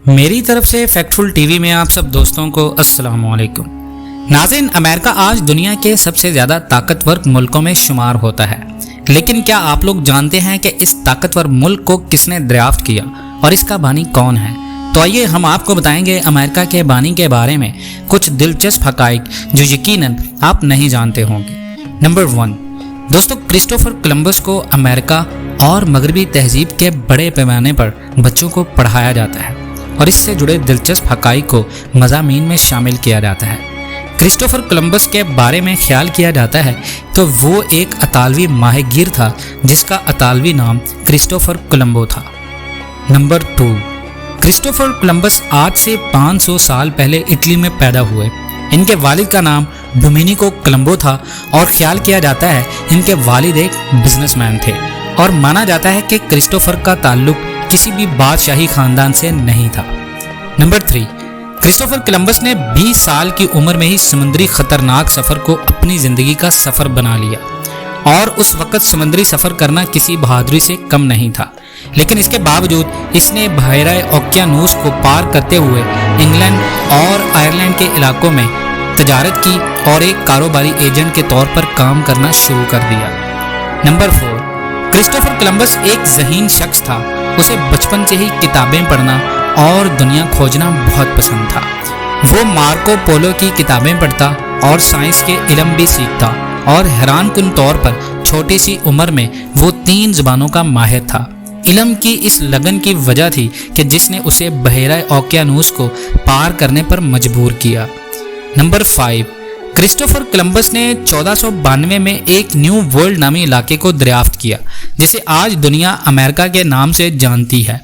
میری طرف سے فیکٹفل ٹی وی میں آپ سب دوستوں کو السلام علیکم۔ ناظرین، امریکہ آج دنیا کے سب سے زیادہ طاقتور ملکوں میں شمار ہوتا ہے، لیکن کیا آپ لوگ جانتے ہیں کہ اس طاقتور ملک کو کس نے دریافت کیا اور اس کا بانی کون ہے؟ تو آئیے ہم آپ کو بتائیں گے امریکہ کے بانی کے بارے میں کچھ دلچسپ حقائق جو یقیناً آپ نہیں جانتے ہوں گے۔ نمبر 1، دوستو، کرسٹوفر کولمبس کو امریکہ اور مغربی تہذیب کے بڑے پیمانے پر بچوں کو پڑھایا جاتا ہے اور اس سے جڑے دلچسپ حقائق کو مضامین میں شامل کیا جاتا ہے۔ کرسٹوفر کولمبس کے بارے میں خیال کیا جاتا ہے تو وہ ایک اطالوی ماہی گیر تھا جس کا اطالوی نام کرسٹوفر کولمبو تھا۔ نمبر 2، کرسٹوفر کولمبس آج سے 500 سال پہلے اٹلی میں پیدا ہوئے۔ ان کے والد کا نام ڈومینیکو کولمبو تھا اور خیال کیا جاتا ہے ان کے والد ایک بزنس مین تھے، اور مانا جاتا ہے کہ کرسٹوفر کا تعلق کسی بھی بادشاہی خاندان سے نہیں تھا۔ نمبر 3، کرسٹوفر کولمبس نے 20 سال کی عمر میں ہی سمندری خطرناک سفر کو اپنی زندگی کا سفر بنا لیا، اور اس وقت سمندری سفر کرنا کسی بہادری سے کم نہیں تھا، لیکن اس کے باوجود اس نے بحیرہ اوقیانوس کو پار کرتے ہوئے انگلینڈ اور آئرلینڈ کے علاقوں میں تجارت کی اور ایک کاروباری ایجنٹ کے طور پر کام کرنا شروع کر دیا۔ نمبر 4، کرسٹوفر کولمبس ایک ذہین شخص تھا۔ اسے بچپن سے ہی کتابیں پڑھنا اور دنیا کھوجنا بہت پسند تھا۔ وہ مارکو پولو کی کتابیں پڑھتا اور سائنس کے علم بھی سیکھتا، اور حیران کن طور پر چھوٹی سی عمر میں وہ 3 زبانوں کا ماہر تھا۔ علم کی اس لگن کی وجہ تھی کہ جس نے اسے بحیرہ اوقیانوس کو پار کرنے پر مجبور کیا۔ نمبر 5، کرسٹوفر کولمبس نے 1492 میں ایک نیو ورلڈ نامی علاقے کو دریافت کیا جسے آج دنیا امریکہ کے نام سے جانتی ہے۔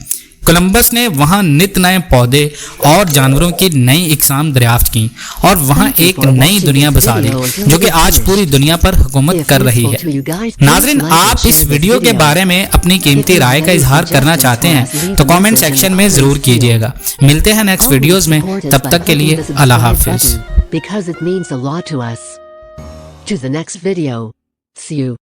کولمبس نے وہاں نت نئے پودے اور جانوروں کی نئی اقسام دریافت کی اور وہاں ایک نئی دنیا بسا دی جو کہ آج پوری دنیا پر حکومت کر رہی ہے۔ ناظرین، آپ اس ویڈیو کے بارے میں اپنی قیمتی رائے کا اظہار کرنا چاہتے ہیں تو کامنٹ سیکشن میں ضرور کیجیے گا۔ ملتے ہیں نیکسٹ ویڈیوز میں، تب تک کے لیے اللہ حافظ۔ Because it means a lot to us. To the next video. See you.